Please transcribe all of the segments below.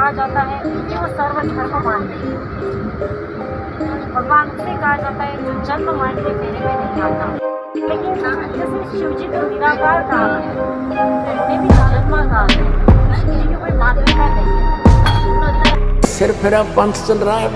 कहा जाता है कि वो सर्वधर्म मानते हैं। भगवान उसे कहा जाता है जो जन्म मरण के फेरे में नहीं आता। लेकिन जैसे शिव जी को निराकार कहा है, उन्हें भी जन्म कहा है। शिव जी की कोई मान्यता नहीं है। सिर्फ फिर पंथ चल रहा है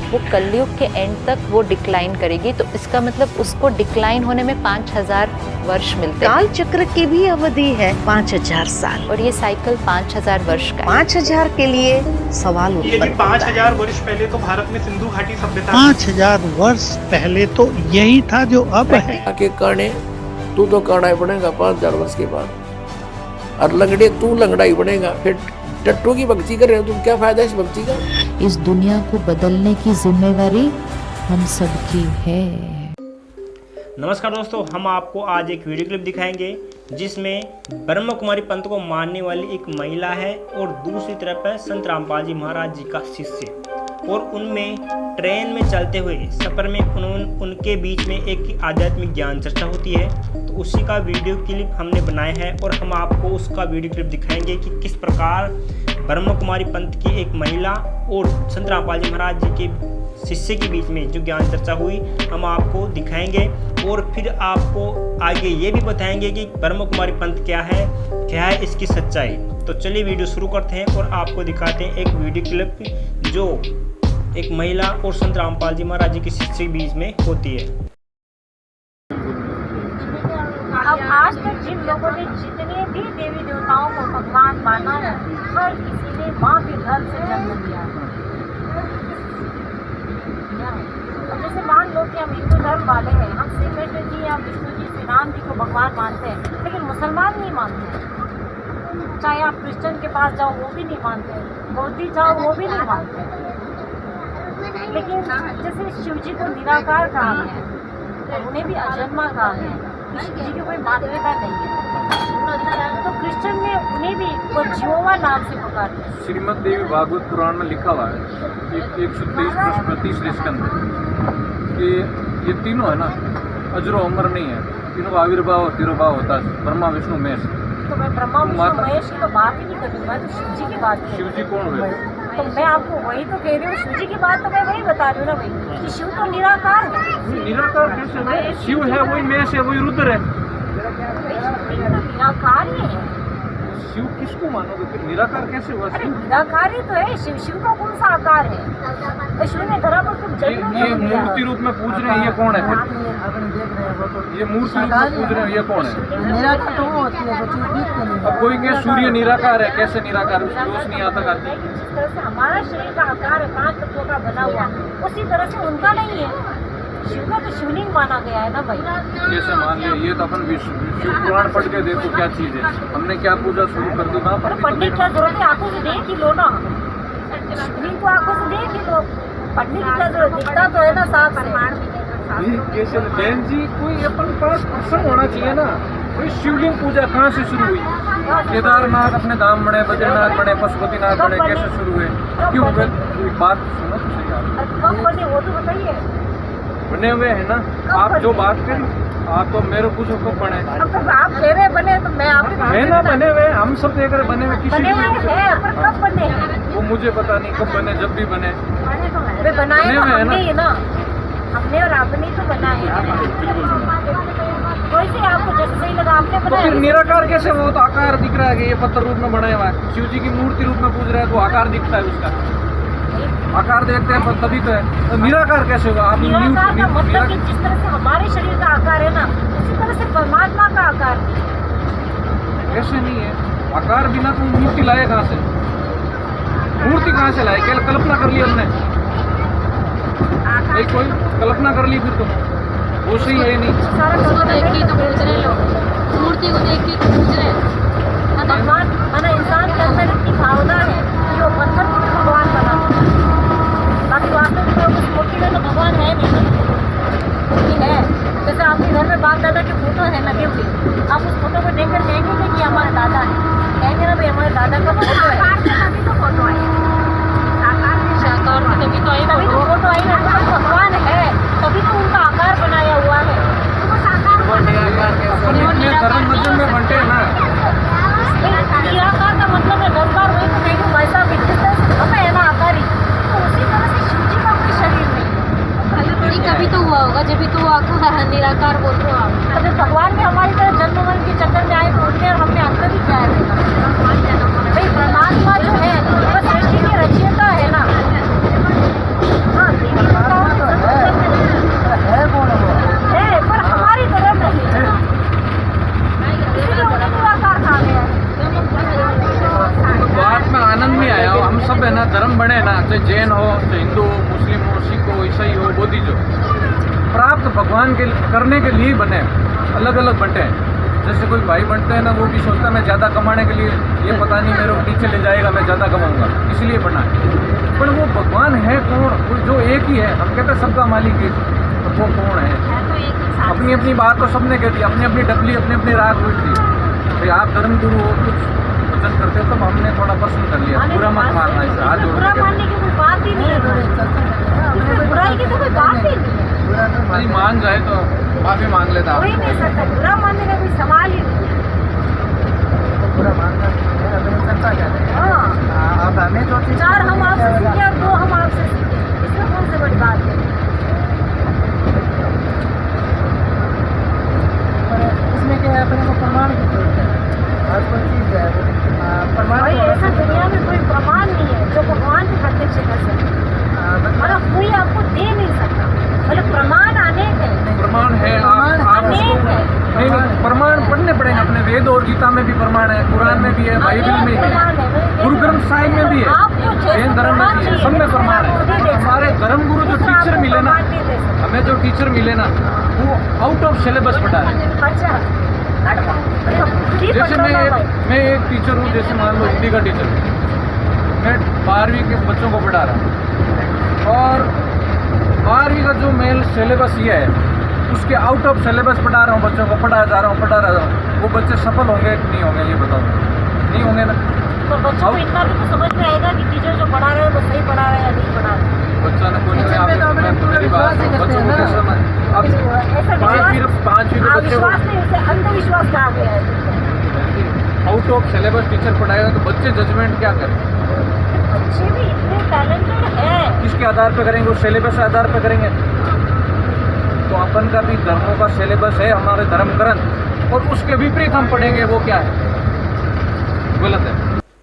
वो कलयुग के एंड तक वो डिक्लाइन करेगी, तो इसका मतलब उसको डिक्लाइन होने में 5000 वर्ष मिलते हैं। काल चक्र की भी अवधि है 5000 साल और ये साइकिल 5000 वर्ष का है। 5000 के लिए सवाल ये उत्पन्न 5000 वर्ष पहले तो भारत में सिंधु घाटी सभ्यता 5000 वर्ष पहले तो यही था जो अब है। के करने तू तो काना ही बनेगा 5000 वर्ष के बाद, और लंगड़े तू लंगड़ा ही बनेगा। फिर टट्टू की भक्ति कर रहे हो तुम, क्या फायदा इस भक्ति का? इस दुनिया को बदलने की जिम्मेवारी हम सबकी है। नमस्कार दोस्तों, हम आपको आज एक वीडियो क्लिप दिखाएंगे जिसमें ब्रह्म कुमारी पंथ को मानने वाली एक महिला है और दूसरी तरफ है संत रामपाल जी महाराज जी का शिष्य, और उनमें ट्रेन में चलते हुए सफ़र में उनके बीच में एक आध्यात्मिक ज्ञान चर्चा होती है। तो उसी का वीडियो क्लिप हमने बनाया है और हम आपको उसका वीडियो क्लिप दिखाएंगे कि किस प्रकार ब्रह्म कुमारी पंथ की एक महिला और संत रामपाल जी महाराज जी के शिष्य के बीच में जो ज्ञान चर्चा हुई हम आपको दिखाएंगे, और फिर आपको आगे ये भी बताएंगे कि ब्रह्म कुमारी पंथ क्या है इसकी सच्चाई। तो चलिए वीडियो शुरू करते हैं और आपको दिखाते हैं एक वीडियो क्लिप जो एक महिला और संत रामपाल जी महाराज जी के शिष्य के बीच में होती है। अब आज तक जिन लोगों ने जितने भी देवी देवताओं को भगवान माना है, हर किसी ने माँ के घर से जन्म लिया है। अब जैसे मान लो कि हम हिंदू धर्म वाले हैं, हम श्री कृष्ण जी या विष्णु जी श्री राम जी को भगवान मानते हैं, लेकिन मुसलमान नहीं मानते। चाहे आप क्रिश्चियन के पास जाओ वो भी नहीं मानते, बौद्धी जाओ वो भी नहीं मानते। लेकिन जैसे शिव जी को निराकार कहा है, तो उन्हें भी अजन्मा कहा है। शिव जी की कोई मान्यता नहीं है, तो क्रिश्चियन में उन्हें भी वो जियोवा नाम से पुकारते हैं। श्रीमद् देवी भागवत पुराण में लिखा हुआ है 123 प्रश्न 30 स्कंद कि ये तीनों है ना अजरो अमर नहीं है, तीनों का आविर्भाव और तिरोभाव होता है ब्रह्मा विष्णु महेश। तो मैं ब्रह्मा विष्णु महेश की तो बात ही नहीं कर रही, मैं तो शिव जी की बात कर रही हूँ। शिव जी कौन हुए? तो मैं आपको वही तो कह रही हूँ, शिव जी की बात तो मैं वही बता रही हूँ ना भाई, कि शिव तो निराकार है। निराकार कैसे है? शिव है वही महेश है वही रुद्र है। तो निराकार ही है। शिव किसको मानोगे फिर? निराकार कैसे हुआ? अरे निराकार ही तो है शिव। शिव का कौन सा आकार है? तो शिव ने धरा पर तुम जन्म ये मूर्ति रूप में पूछ रहे हैं, ये कौन है फिर? ये मूर्ति रूप में पूछ रहे हैं, ये कौन है? निराकार तो वो होती है। अब कोई के सूर्य निराकार है, कैसे निराकार? उसकी रोशनी आता आती है। जिस तरह से हमारा शरीर का आकार है 5 तत्वों का बना हुआ, उसी तरह से उनका नहीं है। शिव का तो शिवलिंग माना गया है ना भाई। कैसे मान लिया? ये तो अपन शिव पुराण पढ़ के देखो क्या चीज है। हमने क्या पूजा शुरू कर दी ना? पंडित क्या जरूरत है? आंखों से देख ही लो ना, शिवलिंग को आंखों से देख ही लो। पंडित की क्या जरूरत? दिखता तो है ना साफ से। कैसे बहन जी कोई अपन पास प्रश्न होना चाहिए ना। कोई शिवलिंग पूजा कहाँ से शुरू हुई? केदारनाथ अपने धाम बने, बद्रीनाथ बने, पशुपतिनाथ बने, कैसे शुरू हुए? क्यों हुए? बात सुनो तो सही आप। कब बने वो तो बताइए। बने हुए है ना आप जो बात करी, आप तो मेरे पूछो कब बने? अब तो आप कह रहे बने तो मैं आप है ना बने हुए, हम सब देख रहे बने हुए। किसी बने हुए हैं, पर कब बने हैं वो मुझे पता नहीं कब बने, जब भी बने। वे बनाए तो हमने ही ना, हमने और आपने तो बनाए। वैसे आपको जैसे सही लगा आपने तो बनाया। फिर निराकार कैसे? वो तो आकार दिख रहा है कि ये पत्थर रूप में बनाया हुआ है। शिव जी की मूर्ति रूप में पूज रहे हैं तो आकार दिखता है, उसका आकार देखते हैं तभी तो है। तो निराकार कैसे होगा? आप निराकार का मतलब कि जिस तरह से हमारे शरीर का आकार है ना, उसी तरह से परमात्मा का आकार ऐसे नहीं है। आकार बिना तो मूर्ति लाए कहाँ से? मूर्ति कहाँ से लाए? क्या कल्पना कर ली हमने? एक कोई कल्पना कर ली फिर तो वो सही है नहीं। मूर्ति को देख के पूछ रहे हैं। भगवान माना इंसान के अंदर इतनी भावना है कि वो पत्थर को भी भगवान बना। बाकी वास्तव में उस मूर्ति में तो भगवान है नहीं है। जैसे आपके घर में बाप दादा के फोटो है लगे हुए, आप उस फोटो को देखकर कहेंगे कि हमारा दादा है, कहेंगे ना भाई हमारे दादा का फोटो है। तभी तो फोटो आई, तभी तो फोटो आई ना, तो भगवान है तभी तो उनका आकार बनाया हुआ है। धर्म मजहब में बनते हैं ना। निराकार का मतलब है 10 बार वही तो निराकार बोल रहे हो आप। तो भगवान भी हमारी तरह जन्म मरण के चक्कर में आए बोलते हैं और हमने अंत भी क्या है भाई। परमात्मा जो है वह सृष्टि की रचयिता है ना। हाँ है पर हमारी तरह नहीं है, इसीलिए उन्हें निराकार कहा गया है। बात में आनंद भी आया हो। हम सब है ना धर्म बने ना, चाहे जैन हो, चाहे हिंदू हो, मुस्लिम हो, सिख हो, ईसाई हो, बौद्धिस्ट हो, प्राप्त भगवान के करने के लिए बने, अलग अलग बंटे हैं। जैसे कोई भाई बनते हैं ना, वो भी सोचता है मैं ज़्यादा कमाने के लिए, ये पता नहीं मेरे को नीचे ले जाएगा, मैं ज़्यादा कमाऊंगा, इसलिए बना है। पर वो भगवान है कौन? वो जो एक ही है। हम कहते हैं सबका मालिक है, तो वो कौन है? अपनी अपनी बात तो सबने कह दी, अपनी अपनी डबली, अपनी अपनी राग उठ दी। भाई आप धर्म गुरु हो, कुछ वचन करते हो, तब हमने थोड़ा पसंद कर लिया। बुरा मत मानना, इसे हाथ जोड़ बुरा मानने की कोई बात ही नहीं है, बुराई की तो कोई बात ही नहीं है। नहीं मान जाए तो माफी मांग लेता। कोई नहीं सकता, बुरा मानने का कोई सवाल ही नहीं है। बुरा मानना चर्चा क्या है? हाँ अब हमें जो चीज़ 4 हम आपसे सीखे और 2 हम आपसे सीखे, इसमें कौन सी बड़ी बात है? इसमें क्या है, अपने को प्रमाण की जरूरत है। हर कोई चीज़ है प्रमाण। भाई ऐसा दुनिया में कोई प्रमाण नहीं है जो भगवान के प्रत्यक्ष कर सके, मतलब कोई आपको दे नहीं सकता। मतलब प्रमाण अनेक है, प्रमाण है। आप अनेक है। नहीं, प्रमाण पढ़ने पड़ेंगे अपने वेद और गीता में भी प्रमाण है, कुरान में भी है, बाइबल में भी है, गुरु ग्रंथ साहिब में भी है, जैन धर्म में भी है, सब में प्रमाण है। हमारे धर्म गुरु जो टीचर मिले ना, हमें जो टीचर मिले ना, वो आउट ऑफ सिलेबस पढ़ा है। अच्छा जैसे मैं एक टीचर हूँ, जैसे मान लो हिंदी का टीचर, मैं 12वीं के बच्चों को पढ़ा रहा हूँ, और 12वीं का जो मेल सिलेबस ये है, उसके आउट ऑफ सिलेबस पढ़ा रहा हूँ बच्चों को, पढ़ा जा रहा हूँ। वो बच्चे सफल होंगे कि नहीं होंगे, ये बताओ? नहीं होंगे ना। तो बच्चों को इतना भी तो समझ में आएगा कि टीचर जो पढ़ा रहे हैं वो सही पढ़ा रहे हैं या नहीं पढ़ा रहे। बच्चा ने कोई नहीं, मेरी बात बच्चों को कैसे समझ? अब 5वीं के बच्चे विश्वास नहीं, उसे अंधविश्वास कहा गया है। आउट ऑफ सिलेबस टीचर पढ़ाएगा तो बच्चे जजमेंट क्या करें? बच्चे भी इतने टैलेंटेड है। किसके आधार पर करेंगे? वो सिलेबस के आधार पर करेंगे। तो अपन का भी धर्मों का सिलेबस है, हमारे धर्म ग्रंथ, और उसके विपरीत हम पढ़ेंगे, वो क्या है? गलत है।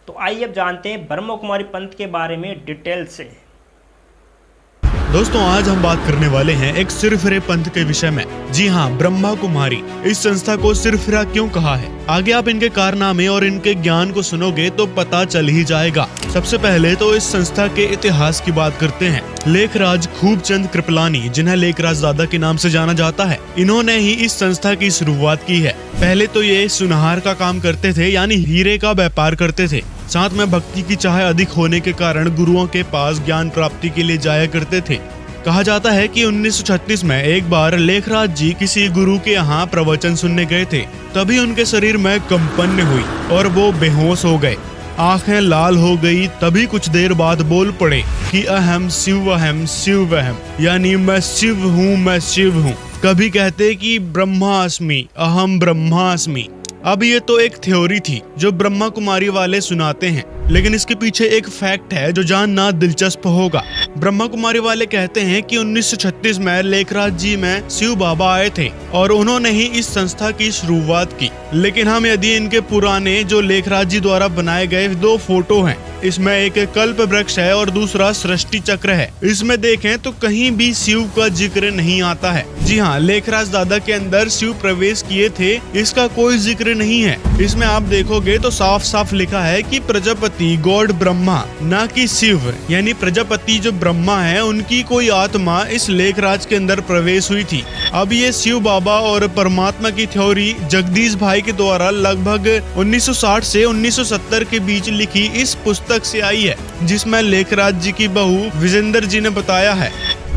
तो आइए अब जानते हैं ब्रह्म कुमारी पंथ के बारे में डिटेल से। दोस्तों आज हम बात करने वाले हैं एक सिरफिरे पंथ के विषय में। जी हाँ, ब्रह्मा कुमारी इस संस्था को सिरफिरा क्यों कहा है, आगे आप इनके कारनामे और इनके ज्ञान को सुनोगे तो पता चल ही जाएगा। सबसे पहले तो इस संस्था के इतिहास की बात करते हैं। लेखराज खूबचंद कृपलानी, जिन्हें लेखराज दादा के नाम से जाना जाता है, इन्होंने ही इस संस्था की शुरुआत की है। पहले तो ये सुनहार का काम करते थे, यानी हीरे का व्यापार करते थे। साथ में भक्ति की चाह अधिक होने के कारण गुरुओं के पास ज्ञान प्राप्ति के लिए जाया करते थे। कहा जाता है कि 1936 में एक बार लेखराज जी किसी गुरु के यहाँ प्रवचन सुनने गए थे, तभी उनके शरीर में कंपन हुई और वो बेहोश हो गए, आंखें लाल हो गई। तभी कुछ देर बाद बोल पड़े कि अहम शिव वहम, यानी मैं शिव हूँ, मैं शिव हूँ। कभी कहते कि ब्रह्मास्मि, अहम ब्रह्मास्मि। अब ये तो एक थ्योरी थी जो ब्रह्मा कुमारी वाले सुनाते हैं, लेकिन इसके पीछे एक फैक्ट है जो जानना दिलचस्प होगा। ब्रह्मा कुमारी वाले कहते हैं कि 1936 में लेखराज जी में शिव बाबा आए थे और उन्होंने ही इस संस्था की शुरुआत की। लेकिन हम यदि इनके पुराने जो लेखराज जी द्वारा बनाए गए 2 फोटो हैं, इसमें एक कल्प वृक्ष है और दूसरा सृष्टि चक्र है, इसमें देखें तो कहीं भी शिव का जिक्र नहीं आता है। जी हाँ, लेखराज दादा के अंदर शिव प्रवेश किए थे, इसका कोई जिक्र नहीं है। इसमें आप देखोगे तो साफ साफ लिखा है कि प्रजापति गॉड ब्रह्मा, ना कि शिव, यानी प्रजापति जो ब्रह्मा है उनकी कोई आत्मा इस लेखराज के अंदर प्रवेश हुई थी। अब ये शिव बाबा और परमात्मा की थ्योरी जगदीश भाई के द्वारा लगभग 1960 से 1970 के बीच लिखी इस पुस्तक से आई है, जिसमें लेखराज जी की बहू विजेंद्र जी ने बताया है।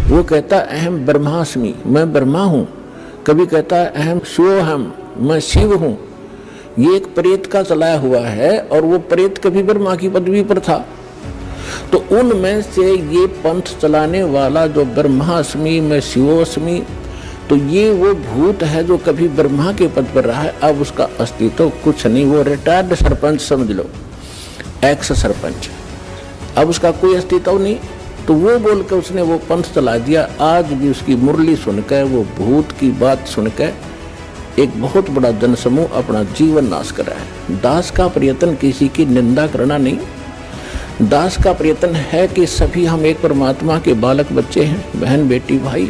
वो कहता अहम ब्रह्मास्मि, मैं ब्रह्मा हूँ। कभी कहता अहम शिवोहम, मैं शिव हूँ। ये एक प्रेत का चलाया हुआ है और वो प्रेत कभी ब्रह्मा की पदवी पर था। तो उनमें से ये पंथ चलाने वाला जो ब्रह्मास्मि में शिवोस्मि, तो ये वो भूत है जो कभी ब्रह्मा के पद पर रहा है। अब उसका अस्तित्व कुछ नहीं, वो रिटायर्ड सरपंच समझ लो, एक्स सरपंच। अब उसका कोई अस्तित्व नहीं। तो वो बोल के उसने वो पंथ चला दिया। आज भी उसकी मुरली सुनकर, वो भूत की बात सुनकर एक बहुत बड़ा जनसमूह अपना जीवन नाश कर रहा है। दास का प्रयत्न किसी की निंदा करना नहीं, दास का प्रयत्न है कि सभी हम एक परमात्मा के बालक बच्चे हैं, बहन बेटी भाई।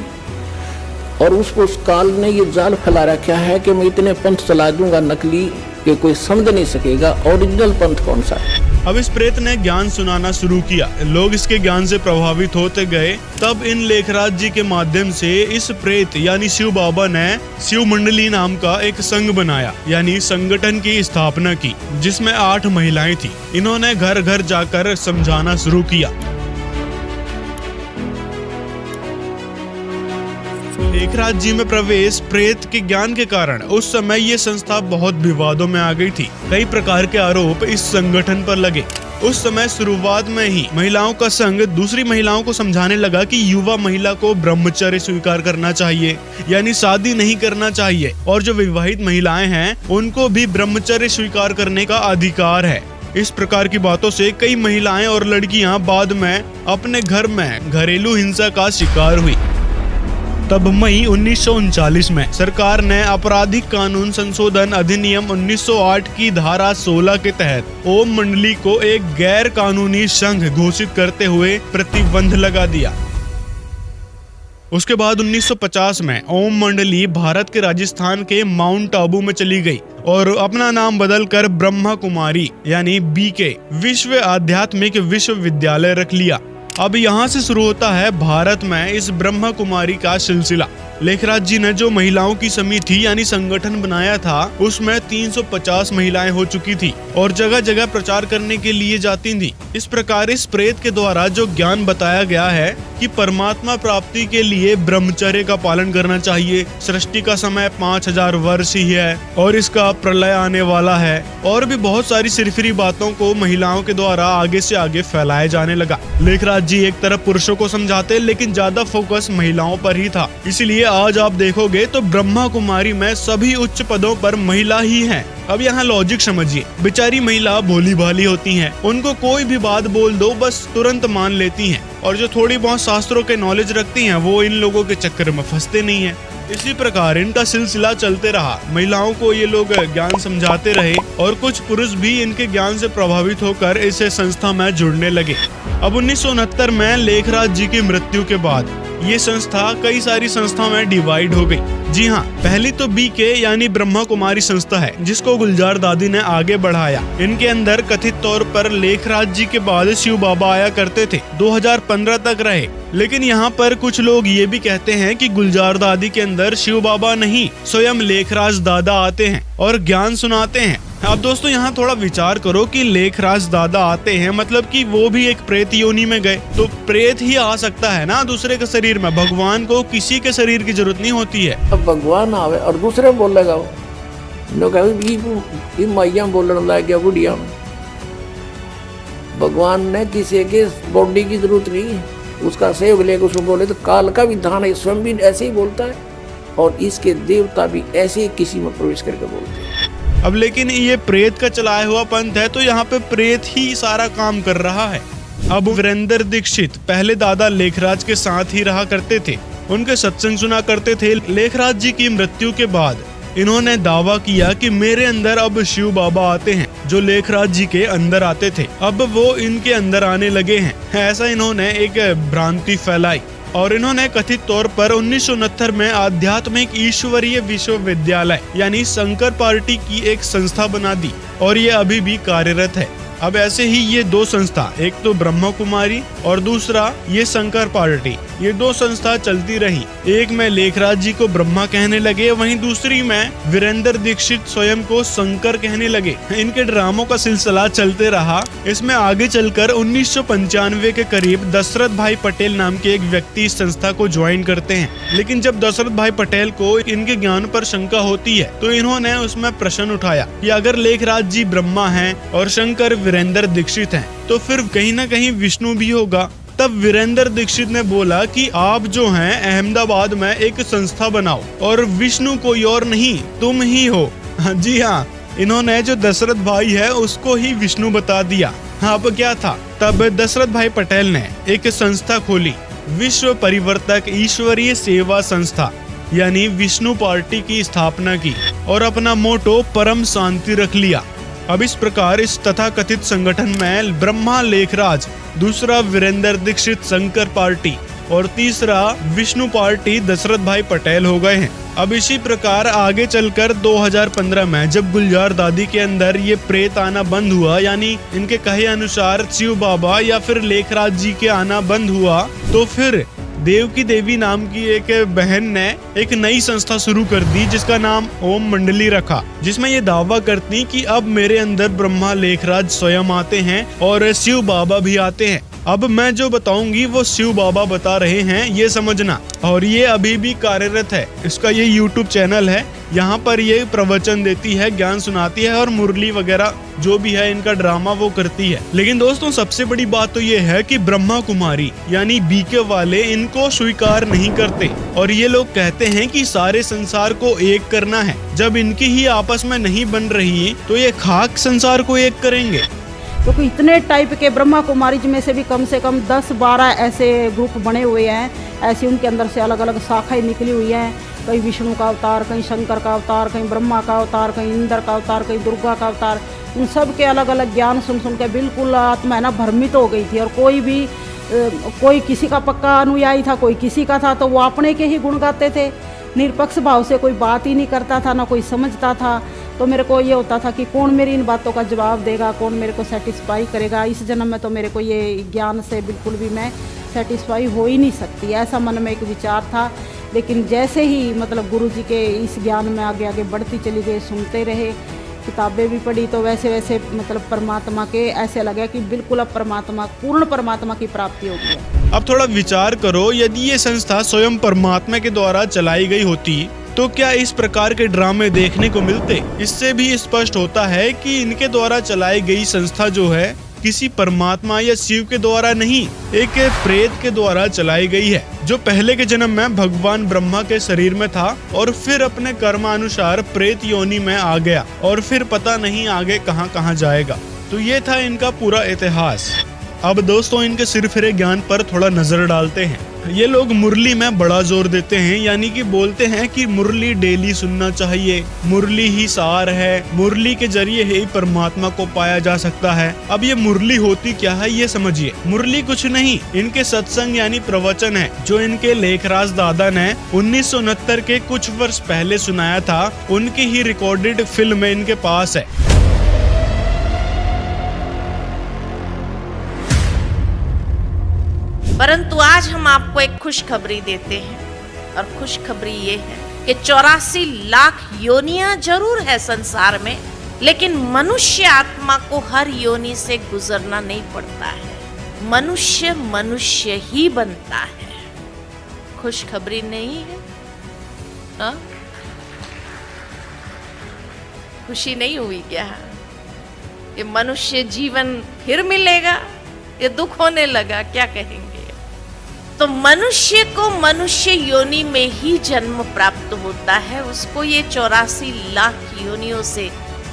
और उस काल ने ये जाल फैला रखा है कि मैं इतने पंथ चला दूंगा नकली कि कोई समझ नहीं सकेगा ओरिजिनल पंथ कौन सा है। अब इस प्रेत ने ज्ञान सुनाना शुरू किया, लोग इसके ज्ञान से प्रभावित होते गए। तब इन लेखराज जी के माध्यम से इस प्रेत यानी शिव बाबा ने शिव मंडली नाम का एक संघ बनाया, यानी संगठन की स्थापना की, जिसमें 8 महिलाएं थी। इन्होंने घर घर जाकर समझाना शुरू किया। लेखराज जी में प्रवेश प्रेत के ज्ञान के कारण उस समय ये संस्था बहुत विवादों में आ गई थी। कई प्रकार के आरोप इस संगठन पर लगे। उस समय शुरुआत में ही महिलाओं का संघ दूसरी महिलाओं को समझाने लगा कि युवा महिला को ब्रह्मचर्य स्वीकार करना चाहिए, यानी शादी नहीं करना चाहिए, और जो विवाहित महिलाएं हैं उनको भी ब्रह्मचर्य स्वीकार करने का अधिकार है। इस प्रकार की बातों से कई महिलाएं और लड़कियां बाद में अपने घर में घरेलू हिंसा का शिकार हुई। तब मई 1939 में सरकार ने आपराधिक कानून संशोधन अधिनियम 1908 की धारा 16 के तहत ओम मंडली को एक गैर कानूनी संघ घोषित करते हुए प्रतिबंध लगा दिया। उसके बाद 1950 में ओम मंडली भारत के राजस्थान के माउंट आबू में चली गई और अपना नाम बदलकर ब्रह्मा कुमारी यानी बीके विश्व आध्यात्मिक विश्वविद्यालय रख लिया। अब यहाँ से शुरू होता है भारत में इस ब्रह्मा कुमारी का सिलसिला। लेखराज जी ने जो महिलाओं की समिति यानी संगठन बनाया था उसमें 350 महिलाएं हो चुकी थी और जगह जगह प्रचार करने के लिए जाती थी। इस प्रकार इस प्रेत के द्वारा जो ज्ञान बताया गया है कि परमात्मा प्राप्ति के लिए ब्रह्मचर्य का पालन करना चाहिए, सृष्टि का समय 5000 वर्ष ही है और इसका प्रलय आने वाला है, और भी बहुत सारी सिरफिरी बातों को महिलाओं के द्वारा आगे से आगे फैलाया जाने लगा। लेखराज जी एक तरफ पुरुषों को समझाते लेकिन ज्यादा फोकस महिलाओं पर ही था। इसलिए आज आप देखोगे तो ब्रह्मा कुमारी में सभी उच्च पदों पर महिला ही हैं। अब यहाँ लॉजिक समझिए, बेचारी महिला भोली भाली होती हैं, उनको कोई भी बात बोल दो बस तुरंत मान लेती हैं, और जो थोड़ी बहुत शास्त्रों के नॉलेज रखती हैं वो इन लोगों के चक्कर में फंसते नहीं हैं। इसी प्रकार इनका सिलसिला चलते रहा। महिलाओं को ये लोग ज्ञान समझाते रहे और कुछ पुरुष भी इनके ज्ञान से प्रभावित होकर इस संस्था में जुड़ने लगे। अब 1969 में लेखराज जी की मृत्यु के बाद ये संस्था कई सारी संस्थाओं में डिवाइड हो गई। जी हाँ, पहली तो बीके यानी ब्रह्मा कुमारी संस्था है जिसको गुलजार दादी ने आगे बढ़ाया। इनके अंदर कथित तौर पर लेखराज जी के बाद शिव बाबा आया करते थे, 2015 तक रहे। लेकिन यहाँ पर कुछ लोग ये भी कहते हैं कि गुलजार दादी के अंदर शिव बाबा नहीं स्वयं लेखराज दादा आते हैं और ज्ञान सुनाते हैं। अब दोस्तों यहाँ थोड़ा विचार करो कि लेखराज दादा आते हैं मतलब कि वो भी एक प्रेत योनि में गए, तो प्रेत ही आ सकता है ना दूसरे के शरीर में। भगवान को किसी के शरीर की जरूरत नहीं होती है। अब भगवान आवे और दूसरे बोल लगा मैया बोलने लग गया बुढ़िया। भगवान ने किसी के बॉडी की जरूरत नहीं है, उसका सेवक लेकर उसको बोले तो काल का विधान है, स्वयं भी ऐसे ही बोलता है और इसके देवता भी ऐसे ही किसी में प्रवेश करके बोलते हैं। अब लेकिन ये प्रेत का चलाया हुआ पंथ है तो यहाँ पे प्रेत ही सारा काम कर रहा है। अब वीरेंद्र दीक्षित पहले दादा लेखराज के साथ ही रहा करते थे, उनके सत्संग सुना करते थे। लेखराज जी की मृत्यु के बाद इन्होंने दावा किया कि मेरे अंदर अब शिव बाबा आते हैं जो लेखराज जी के अंदर आते थे, अब वो इनके अंदर आने लगे हैं। ऐसा इन्होंने एक भ्रांति फैलाई और इन्होंने कथित तौर पर 1969 में आध्यात्मिक ईश्वरीय विश्वविद्यालय यानी शंकर पार्टी की एक संस्था बना दी और ये अभी भी कार्यरत है। अब ऐसे ही ये दो संस्था, एक तो ब्रह्मा कुमारी और दूसरा ये शंकर पार्टी, ये दो संस्था चलती रही। एक में लेखराज जी को ब्रह्मा कहने लगे, वहीं दूसरी में वीरेंद्र दीक्षित स्वयं को शंकर कहने लगे। इनके ड्रामों का सिलसिला चलते रहा। इसमें आगे चलकर 1995 के करीब दशरथ भाई पटेल नाम के एक व्यक्ति इस संस्था को ज्वाइन करते हैं। लेकिन जब दशरथ भाई पटेल को इनके ज्ञान पर शंका होती है तो इन्होंने उसमें प्रश्न उठाया कि अगर लेखराज जी ब्रह्मा हैं और शंकर वीरेंद्र दीक्षित हैं तो फिर कहीं न कहीं विष्णु भी होगा। तब वीरेंद्र दीक्षित ने बोला कि आप जो हैं अहमदाबाद में एक संस्था बनाओ और विष्णु कोई और नहीं तुम ही हो। जी हाँ, इन्होंने जो दशरथ भाई है उसको ही विष्णु बता दिया। अब क्या था, तब दशरथ भाई पटेल ने एक संस्था खोली, विश्व परिवर्तक ईश्वरीय सेवा संस्था यानी विष्णु पार्टी की स्थापना की और अपना मोटो परम शांति रख लिया। अब इस प्रकार इस तथाकथित संगठन में ब्रह्मा लेखराज, दूसरा वीरेंद्र दीक्षित शंकर पार्टी और तीसरा विष्णु पार्टी दशरथ भाई पटेल हो गए हैं। अब इसी प्रकार आगे चलकर 2015 में जब गुलजार दादी के अंदर ये प्रेत आना बंद हुआ, यानी इनके कहे अनुसार शिव बाबा या फिर लेखराज जी के आना बंद हुआ, तो फिर देव की देवी नाम की एक बहन ने एक नई संस्था शुरू कर दी जिसका नाम ओम मंडली रखा, जिसमें ये दावा करती कि अब मेरे अंदर ब्रह्मा लेखराज स्वयं आते हैं और शिव बाबा भी आते हैं। अब मैं जो बताऊंगी वो शिव बाबा बता रहे हैं, ये समझना। और ये अभी भी कार्यरत है, इसका ये YouTube चैनल है, यहाँ पर ये प्रवचन देती है, ज्ञान सुनाती है और मुरली वगैरह जो भी है इनका ड्रामा वो करती है। लेकिन दोस्तों सबसे बड़ी बात तो ये है कि ब्रह्मा कुमारी यानी बीके वाले इनको स्वीकार नहीं करते और ये लोग कहते हैं कि सारे संसार को एक करना है। जब इनकी ही आपस में नहीं बन रही तो ये खाक संसार को एक करेंगे। क्योंकि इतने टाइप के ब्रह्मा कुमारी में से भी कम 10-12 ऐसे ग्रुप बने हुए हैं, ऐसे उनके अंदर से अलग अलग शाखाएं निकली हुई हैं। कहीं विष्णु का अवतार, कहीं शंकर का अवतार, कहीं ब्रह्मा का अवतार, कहीं इंद्र का अवतार, कहीं दुर्गा का अवतार। उन सब के अलग अलग ज्ञान सुन के बिल्कुल आत्मा है ना भ्रमित हो गई थी। और कोई किसी का पक्का अनुयायी था, कोई किसी का था, तो वो अपने के ही गुण गाते थे, निरपक्ष भाव से कोई बात ही नहीं करता था, ना कोई समझता था। तो मेरे को ये होता था कि कौन मेरी इन बातों का जवाब देगा, कौन मेरे को सेटिस्फाई करेगा। इस जन्म में तो मेरे को ये ज्ञान से बिल्कुल भी मैं सेटिस्फाई हो ही नहीं सकती, ऐसा मन में एक विचार था। लेकिन जैसे ही मतलब गुरु जी के इस ज्ञान में आगे आगे बढ़ती चली गई, सुनते रहे, किताबें भी पढ़ी, तो वैसे वैसे मतलब परमात्मा के ऐसे लगे कि बिल्कुल अब परमात्मा, पूर्ण परमात्मा की प्राप्ति होगी है। अब थोड़ा विचार करो, यदि ये संस्था स्वयं परमात्मा के द्वारा चलाई गई होती तो क्या इस प्रकार के ड्रामे देखने को मिलते? इससे भी स्पष्ट होता है कि इनके द्वारा चलाई गई संस्था जो है किसी परमात्मा या शिव के द्वारा नहीं, एक प्रेत के द्वारा चलाई गई है, जो पहले के जन्म में भगवान ब्रह्मा के शरीर में था और फिर अपने कर्मानुसार प्रेत योनि में आ गया और फिर पता नहीं आगे कहां कहां जाएगा। तो ये था इनका पूरा इतिहास। अब दोस्तों इनके सिरफिरे ज्ञान पर थोड़ा नजर डालते हैं। ये लोग मुरली में बड़ा जोर देते हैं, यानी कि बोलते हैं कि मुरली डेली सुनना चाहिए, मुरली ही सार है, मुरली के जरिए ही परमात्मा को पाया जा सकता है। अब ये मुरली होती क्या है ये समझिए। मुरली कुछ नहीं, इनके सत्संग यानी प्रवचन है, जो इनके लेखराज दादा ने 1969 के कुछ वर्ष पहले सुनाया था, उनकी ही रिकॉर्डेड फिल्म इनके पास है। परंतु आज हम आपको एक खुशखबरी देते हैं और खुशखबरी ये है कि 84 लाख योनियां जरूर है संसार में, लेकिन मनुष्य आत्मा को हर योनि से गुजरना नहीं पड़ता है। मनुष्य मनुष्य ही बनता है। खुशखबरी नहीं है? हा? खुशी नहीं हुई क्या? ये मनुष्य जीवन फिर मिलेगा, ये दुख होने लगा, क्या कहेंगे? तो मनुष्य को मनुष्य योनि में ही जन्म प्राप्त होता है, उसको ये 84 लाख योनियों से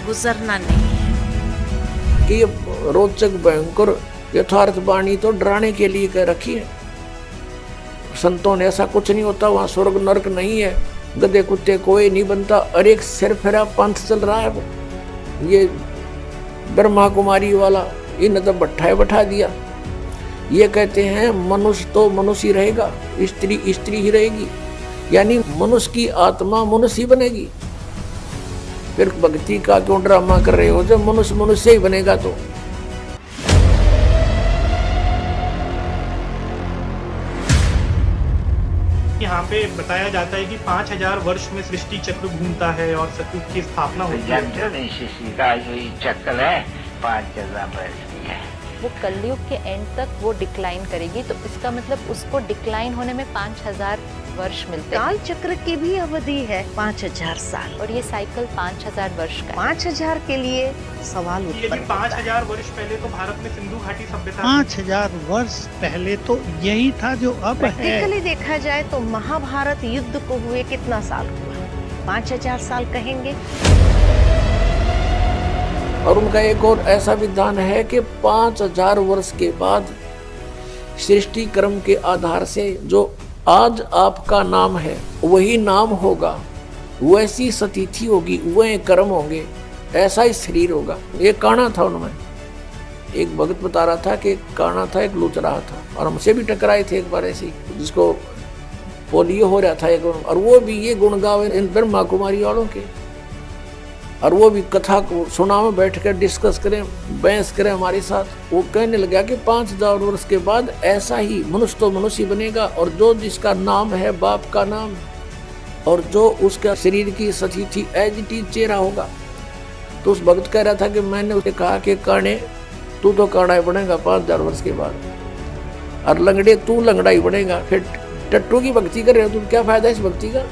गुजरना नहीं है। ये रोचक भयंकर यथार्थ वाणी तो डराने के लिए कह रखी है। संतों ने ऐसा कुछ नहीं होता, वहाँ स्वर्ग नरक नहीं है, गधे कुत्ते कोई नहीं बनता, और एक सिर फिरा पंथ चल रहा है। ये ब्रह्मा कुमारी वाला इन तो बैठा दिया। ये कहते हैं मनुष्य तो मनुष्य ही रहेगा, स्त्री स्त्री ही रहेगी, यानी मनुष्य की आत्मा मनुष्य ही बनेगी। फिर भक्ति का क्यों ड्रामा कर रहे हो? जब मनुष्य मनुष्य ही बनेगा तो। यहाँ पे बताया जाता है कि 5000 वर्ष में सृष्टि चक्र घूमता है और सतयुग की स्थापना होती है। चक्र है 5000 वर्ष की है, वो कलयुग के एंड तक वो डिक्लाइन करेगी, तो इसका मतलब उसको डिक्लाइन होने में 5000 वर्ष मिलते हैं। काल चक्र की भी अवधि है 5000 साल और ये साइकिल 5000 वर्ष का। 5000 के लिए सवाल यदि 5000 वर्ष पहले तो भारत में सिंधु घाटी सभ्यता 5000 वर्ष पहले तो यही था जो अब है। प्रैक्टिकली देखा जाए तो महाभारत युद्ध को हुए कितना साल हुआ? 5000 साल कहेंगे। और उनका एक और ऐसा विधान है कि 5000 वर्ष के बाद सृष्टि क्रम के आधार से जो आज आपका नाम है वही नाम होगा, वैसी सतिथि होगी, वह कर्म होंगे, ऐसा ही शरीर होगा। ये काना था उनमें। एक भगत बता रहा था कि काना था, एक लूच रहा था, और हमसे भी टकराए थे एक बार ऐसी, जिसको पोलियो हो रहा था एक, और वो भी ये गुण गावे इन ब्रह्मा कुमारी वालों के, और वो भी कथा को सुना में बैठ कर डिस्कस करें, बहस करें हमारे साथ। वो कहने लगा कि 5000 वर्ष के बाद ऐसा ही मनुष्य तो मनुष्य बनेगा, और जो जिसका नाम है बाप का नाम, और जो उसका शरीर की सतिथि एज इट इज चेहरा होगा। तो उस भक्त कह रहा था कि मैंने उसे कहा कि काने तू तो काना ही बनेगा 5000 वर्ष के बाद, और लंगड़े तू लंगड़ा ही बनेगा। फिर टट्टू की भक्ति कर रहे हो तुम, क्या फायदा इस भक्ति का?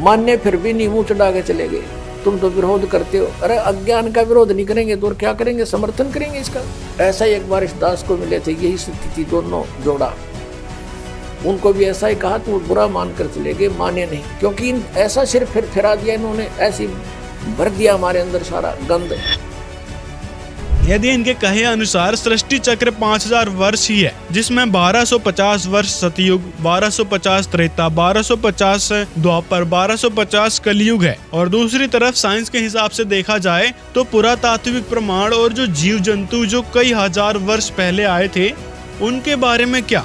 मान्य फिर भी नहीं, मुंह चढ़ा के चले गए। तुम तो विरोध करते हो। अरे अज्ञान का विरोध नहीं करेंगे तो और क्या करेंगे? समर्थन करेंगे इसका। ऐसा ही एक बार इस दास को मिले थे, यही स्थिति दोनों जोड़ा। उनको भी ऐसा ही कहा तो बुरा मान कर चले गए, माने नहीं, क्योंकि ऐसा सिर फिरा दिया इन्होंने, ऐसी भर दिया हमारे अंदर सारा गंद। यदि इनके कहे अनुसार सृष्टि चक्र 5000 वर्ष ही है, जिसमें 1250 वर्ष सतयुग, 1250 त्रेता, 1250 द्वापर, 1250 कलयुग है, और दूसरी तरफ साइंस के हिसाब से देखा जाए तो पुरातात्विक प्रमाण और जो जीव जंतु जो कई हजार वर्ष पहले आए थे उनके बारे में क्या?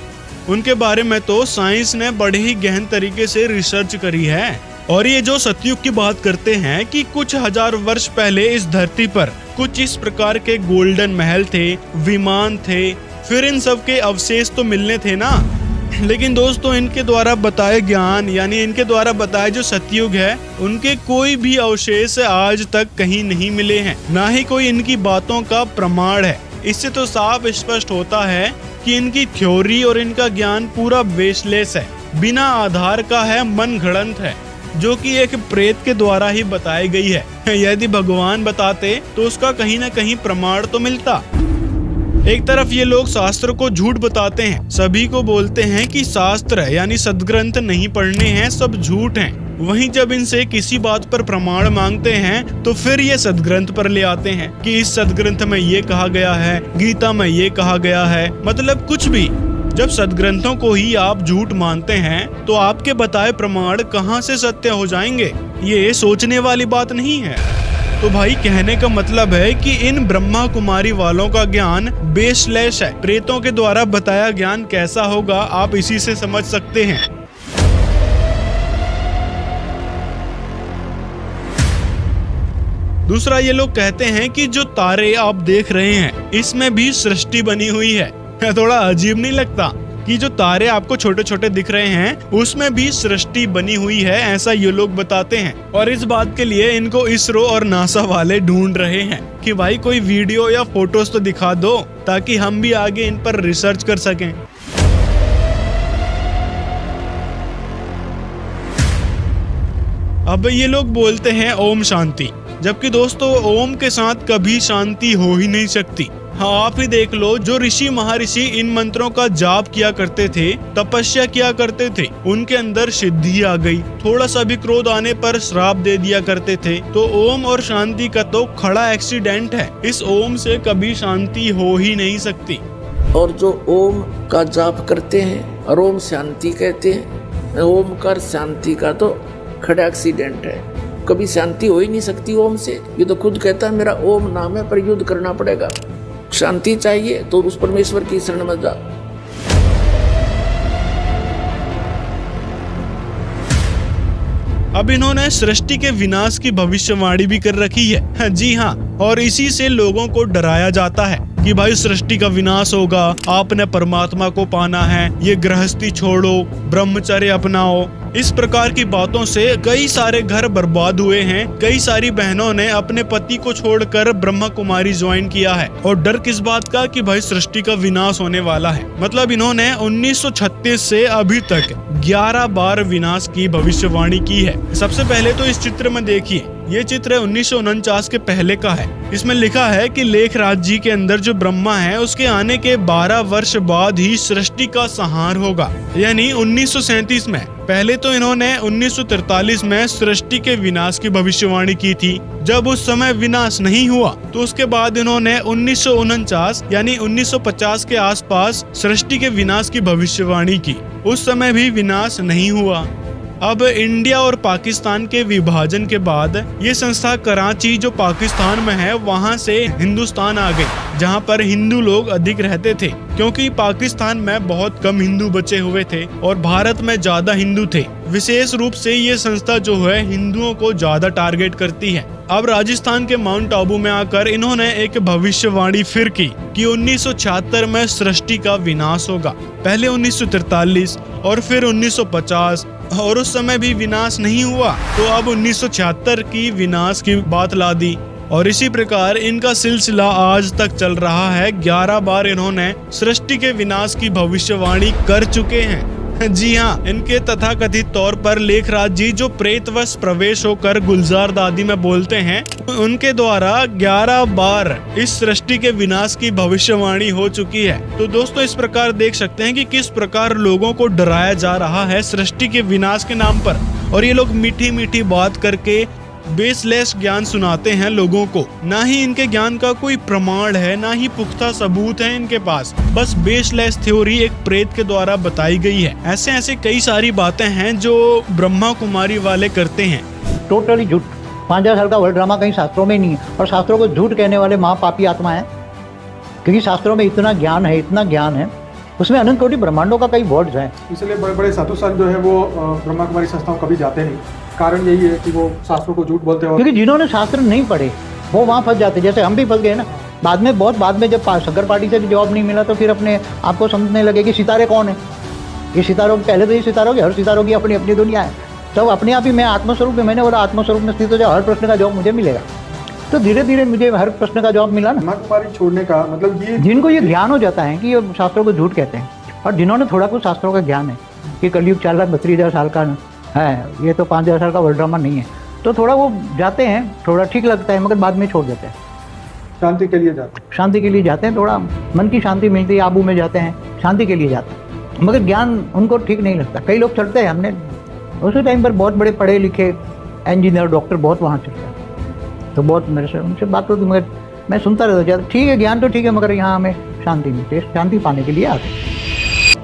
उनके बारे में तो साइंस ने बड़े ही गहन तरीके से रिसर्च करी है। और ये जो सतयुग की बात करते हैं कि कुछ हजार वर्ष पहले इस धरती पर कुछ इस प्रकार के गोल्डन महल थे, विमान थे, फिर इन सब के अवशेष तो मिलने थे ना। लेकिन दोस्तों इनके द्वारा बताए ज्ञान यानी इनके द्वारा बताए जो सतयुग है उनके कोई भी अवशेष आज तक कहीं नहीं मिले हैं, ना ही कोई इनकी बातों का प्रमाण है। इससे तो साफ स्पष्ट होता है कि इनकी थ्योरी और इनका ज्ञान पूरा बेसलेस है, बिना आधार का है, मन घड़ंत है, जो कि एक प्रेत के द्वारा ही बताई गई है। यदि भगवान बताते तो उसका कहीं न कहीं प्रमाण तो मिलता। एक तरफ ये लोग शास्त्र को झूठ बताते हैं, सभी को बोलते हैं कि शास्त्र यानी सदग्रंथ नहीं पढ़ने हैं, सब झूठ हैं। वहीं जब इनसे किसी बात पर प्रमाण मांगते हैं तो फिर ये सदग्रंथ पर ले आते हैं कि इस सदग्रंथ में ये कहा गया है, गीता में ये कहा गया है, मतलब कुछ भी। जब सदग्रंथों को ही आप झूठ मानते हैं तो आपके बताए प्रमाण कहाँ से सत्य हो जाएंगे? ये सोचने वाली बात नहीं है। तो भाई कहने का मतलब है कि इन ब्रह्मा कुमारी वालों का ज्ञान बेसलेस है। प्रेतों के द्वारा बताया ज्ञान कैसा होगा आप इसी से समझ सकते हैं। दूसरा ये लोग कहते हैं कि जो तारे आप देख रहे हैं इसमें भी सृष्टि बनी हुई है। थोड़ा अजीब नहीं लगता कि जो तारे आपको छोटे छोटे दिख रहे हैं उसमें भी सृष्टि बनी हुई है, ऐसा ये लोग बताते हैं। और इस बात के लिए इनको इसरो और नासा वाले ढूंढ रहे हैं कि भाई कोई वीडियो या फोटोज तो दिखा दो ताकि हम भी आगे इन पर रिसर्च कर सकें। अब ये लोग बोलते हैं ओम शांति, जबकि दोस्तों ओम के साथ कभी शांति हो ही नहीं सकती। हाँ आप ही देख लो, जो ऋषि महर्षि इन मंत्रों का जाप किया करते थे, तपस्या किया करते थे, उनके अंदर सिद्धि आ गई। थोड़ा सा भी क्रोध आने पर श्राप दे दिया करते थे। तो ओम और शांति का तो खड़ा एक्सीडेंट है, इस ओम से कभी शांति हो ही नहीं सकती। और जो ओम का जाप करते हैं और ओम शांति कहते हैं, ओम का शांति का तो खड़ा एक्सीडेंट है, कभी शांति हो ही नहीं सकती ओम से। ये तो खुद कहता है मेरा ओम नाम है पर युद्ध करना पड़ेगा। शांति चाहिए तो उस परमेश्वर की शरण में जा। अब इन्होंने सृष्टि के विनाश की भविष्यवाणी भी कर रखी है। जी हाँ, और इसी से लोगों को डराया जाता है कि भाई सृष्टि का विनाश होगा, आपने परमात्मा को पाना है, ये गृहस्थी छोड़ो, ब्रह्मचर्य अपनाओ। इस प्रकार की बातों से कई सारे घर बर्बाद हुए हैं। कई सारी बहनों ने अपने पति को छोड़कर ब्रह्मा कुमारी ज्वाइन किया है। और डर किस बात का कि भाई सृष्टि का विनाश होने वाला है। मतलब इन्होंने 1936 से अभी तक 11 बार विनाश की भविष्यवाणी की है। सबसे पहले तो इस चित्र में देखिए, ये चित्र 1949 के पहले का है। इसमें लिखा है कि लेखराज जी के अंदर जो ब्रह्मा है उसके आने के 12 वर्ष बाद ही सृष्टि का संहार होगा, यानी 1937 में। पहले तो इन्होंने 1943 में सृष्टि के विनाश की भविष्यवाणी की थी। जब उस समय विनाश नहीं हुआ तो उसके बाद इन्होंने 1949 यानी 1950 के आसपास सृष्टि के विनाश की भविष्यवाणी की। उस समय भी विनाश नहीं हुआ। अब इंडिया और पाकिस्तान के विभाजन के बाद ये संस्था कराची जो पाकिस्तान में है वहाँ से हिंदुस्तान आ गई, जहाँ पर हिंदू लोग अधिक रहते थे, क्योंकि पाकिस्तान में बहुत कम हिंदू बचे हुए थे और भारत में ज्यादा हिंदू थे। विशेष रूप से ये संस्था जो है हिंदुओं को ज्यादा टारगेट करती है। अब राजस्थान के माउंट आबू में आकर इन्होंने एक भविष्यवाणी फिर की कि 1976 में सृष्टि का विनाश होगा। पहले 1943 और फिर 1950 और उस समय भी विनाश नहीं हुआ, तो अब 1976 की विनाश की बात ला दी और इसी प्रकार इनका सिलसिला आज तक चल रहा है। 11 बार इन्होंने सृष्टि के विनाश की भविष्यवाणी कर चुके हैं। जी हाँ, इनके तथाकथित तौर पर लेखराज जी जो प्रेतवश प्रवेश होकर गुलजार दादी में बोलते हैं, उनके द्वारा 11 बार इस सृष्टि के विनाश की भविष्यवाणी हो चुकी है। तो दोस्तों इस प्रकार देख सकते हैं कि किस प्रकार लोगों को डराया जा रहा है सृष्टि के विनाश के नाम पर, और ये लोग मीठी मीठी बात करके बेसलेस ज्ञान सुनाते हैं लोगों को। ना ही इनके ज्ञान का कोई प्रमाण है, ना ही पुख्ता सबूत है इनके पास, बस बेसलेस थ्योरी एक प्रेत के द्वारा बताई गई है। ऐसे ऐसे कई सारी बातें हैं जो ब्रह्मा कुमारी वाले करते हैं। टोटली झूठ। 5000 साल का वर्ल्ड ड्रामा कहीं शास्त्रों में नहीं है, और शास्त्रों को झूठ कहने वाले महापापी आत्मा है, क्योंकि शास्त्रों में इतना ज्ञान है, इतना ज्ञान है, उसमें अनंत कोटि ब्रह्मांडों का कई वर्ड्स हैं। इसलिए बड़े बड़े साधु संत जो है वो ब्रह्मा कुमारी संस्थाओं कभी जाते नहीं। कारण यही है कि वो शास्त्रों को झूठ बोलते हैं, क्योंकि जिन्होंने शास्त्र नहीं पढ़े वो वहाँ फंस जाते, जैसे हम भी फंस गए ना। बाद में जब शंकर पार्टी से भी जवाब नहीं मिला तो फिर अपने आपको समझने लगे कि सितारे कौन है। ये सितारों पहले तो ये सितारों की, हर सितारों की अपनी अपनी दुनिया है। तब अपने आप ही मैं आत्मस्वरूप में, मैंने बोला आत्मस्वरूप में स्थित हो जाए, हर प्रश्न का जवाब मुझे मिलेगा। तो धीरे धीरे मुझे हर प्रश्न का जवाब मिला ना। ब्रह्मा कुमारी छोड़ने का मतलब ये, जिनको ये ज्ञान हो जाता है कि ये शास्त्रों को झूठ कहते हैं, और जिन्होंने थोड़ा कुछ शास्त्रों का ज्ञान है कि कलयुग 4,32,000 साल का है, ये तो 5,000 साल का वर्ल्ड ड्रामा नहीं है, तो थोड़ा वो जाते हैं, थोड़ा ठीक लगता है, मगर बाद में छोड़ देते हैं। शांति के लिए जाते हैं, शांति के लिए जाते हैं, थोड़ा मन की शांति मिलती है। आबू में जाते हैं, शांति के लिए जाते हैं, मगर ज्ञान उनको ठीक नहीं लगता। कई लोग चढ़ते हैं, हमने उसी टाइम पर बहुत बड़े पढ़े लिखे इंजीनियर डॉक्टर बहुत वहाँ चढ़ते हैं, तो बहुत मेरे से उनसे बात होती, मगर मैं सुनता रहता। ठीक है, ज्ञान तो ठीक है, मगर यहाँ हमें शांति मिलती है, शांति पाने के लिए आते हैं।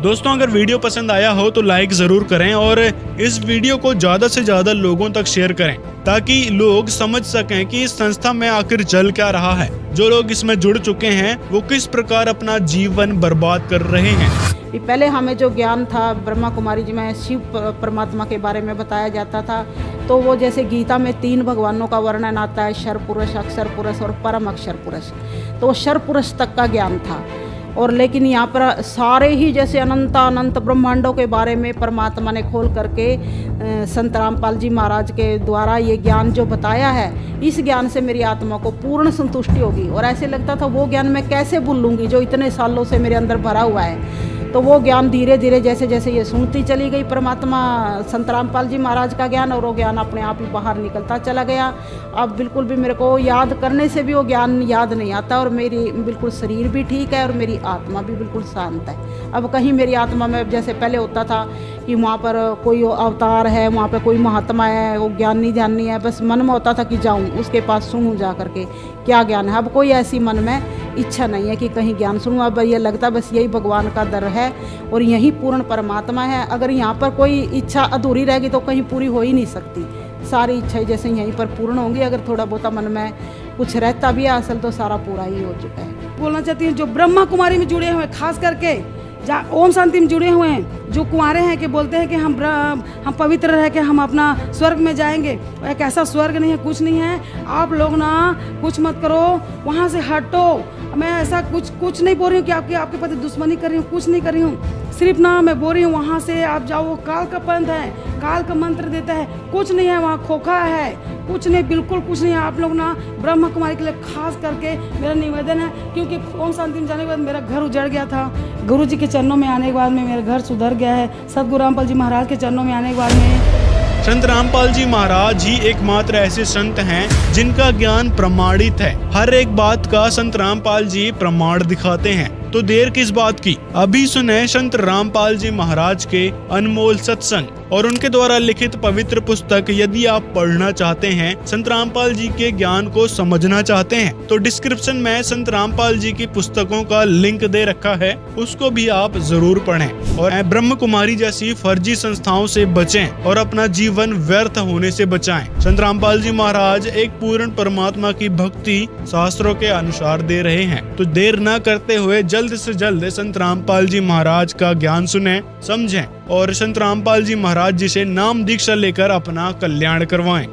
दोस्तों अगर वीडियो पसंद आया हो तो लाइक जरूर करें और इस वीडियो को ज्यादा से ज्यादा लोगों तक शेयर करें, ताकि लोग समझ सकें कि इस संस्था में आखिर चल क्या रहा है। जो लोग इसमें जुड़ चुके हैं वो किस प्रकार अपना जीवन बर्बाद कर रहे हैं। पहले हमें जो ज्ञान था ब्रह्मा कुमारी जी में शिव परमात्मा के बारे में बताया जाता था, तो वो जैसे गीता में 3 भगवानों का वर्णन आता है, क्षर पुरुष, अक्षर पुरुष और परम अक्षर पुरुष, तो वो क्षर पुरुष तक का ज्ञान था। और लेकिन यहाँ पर सारे ही जैसे अनंत ब्रह्मांडों के बारे में परमात्मा ने खोल करके संत रामपाल जी महाराज के द्वारा ये ज्ञान जो बताया है, इस ज्ञान से मेरी आत्मा को पूर्ण संतुष्टि होगी। और ऐसे लगता था वो ज्ञान मैं कैसे भूल लूँगी जो इतने सालों से मेरे अंदर भरा हुआ है। तो वो ज्ञान धीरे धीरे जैसे जैसे ये सुनती चली गई परमात्मा संत रामपाल जी महाराज का ज्ञान, और वो ज्ञान अपने आप ही बाहर निकलता चला गया। अब बिल्कुल भी मेरे को याद करने से भी वो ज्ञान याद नहीं आता, और मेरी बिल्कुल शरीर भी ठीक है और मेरी आत्मा भी बिल्कुल शांत है। अब कहीं मेरी आत्मा में जैसे पहले होता था कि वहाँ पर कोई अवतार है, वहाँ पर कोई महात्मा है, वो ज्ञानी ध्यानी है, बस मन में होता था कि जाऊँ उसके पास सुनूँ जा करके क्या ज्ञान है। अब कोई ऐसी मन में इच्छा नहीं है कि कहीं ज्ञान सुनूँ। अब ये लगता बस यही भगवान का दर है और यही पूर्ण परमात्मा है। अगर यहाँ पर कोई इच्छा अधूरी रहेगी तो कहीं पूरी हो ही नहीं सकती। सारी इच्छाएं जैसे यहीं पर पूर्ण होंगी, अगर थोड़ा बहुत मन में कुछ रहता भी है असल तो सारा पूरा ही हो चुका है। बोलना चाहती हूँ जो ब्रह्मा कुमारी में जुड़े हुए, खास करके ओम शांति में जुड़े हुए हैं, जो कुंवारे हैं कि बोलते हैं कि हम पवित्र रह के हम अपना स्वर्ग में जाएंगे, एक ऐसा स्वर्ग नहीं है, कुछ नहीं है। आप लोग ना कुछ मत करो, वहाँ से हटो। मैं ऐसा कुछ नहीं बोल रही हूँ कि आपके पति दुश्मनी कर रही हूँ, कुछ नहीं कर रही हूँ, सिर्फ ना मैं बोल रही हूँ वहाँ से आप जाओ। वो काल का पंथ है, काल का मंत्र देता है, कुछ नहीं है वहाँ, खोखा है, कुछ नहीं, बिल्कुल कुछ नहीं है। आप लोग ना ब्रह्मा कुमारी के लिए खास करके मेरा निवेदन है, क्योंकि ओम शांति में जाने के बाद मेरा घर उजड़ गया था। गुरु जी के चरणों में आने के बाद में मेरा घर सुधर गया है। सतगुरु रामपाल जी महाराज के चरणों में आने के बाद में संत रामपाल जी महाराज ही एकमात्र ऐसे संत हैं जिनका ज्ञान प्रमाणित है। हर एक बात का संत रामपाल जी प्रमाण दिखाते हैं। तो देर किस बात की, अभी सुने संत रामपाल जी महाराज के अनमोल सत्संग और उनके द्वारा लिखित पवित्र पुस्तक। यदि आप पढ़ना चाहते हैं, संत रामपाल जी के ज्ञान को समझना चाहते हैं, तो डिस्क्रिप्शन में संत रामपाल जी की पुस्तकों का लिंक दे रखा है, उसको भी आप जरूर पढ़ें और ब्रह्म कुमारी जैसी फर्जी संस्थाओं से बचें और अपना जीवन व्यर्थ होने से बचाएं। संत रामपाल जी महाराज एक पूर्ण परमात्मा की भक्ति शास्त्रों के अनुसार दे रहे हैं, तो देर न करते हुए जल्द से जल्द संत रामपाल जी महाराज का ज्ञान सुने, समझें और संत रामपाल जी महाराज जी से नाम दीक्षा लेकर अपना कल्याण करवाएं।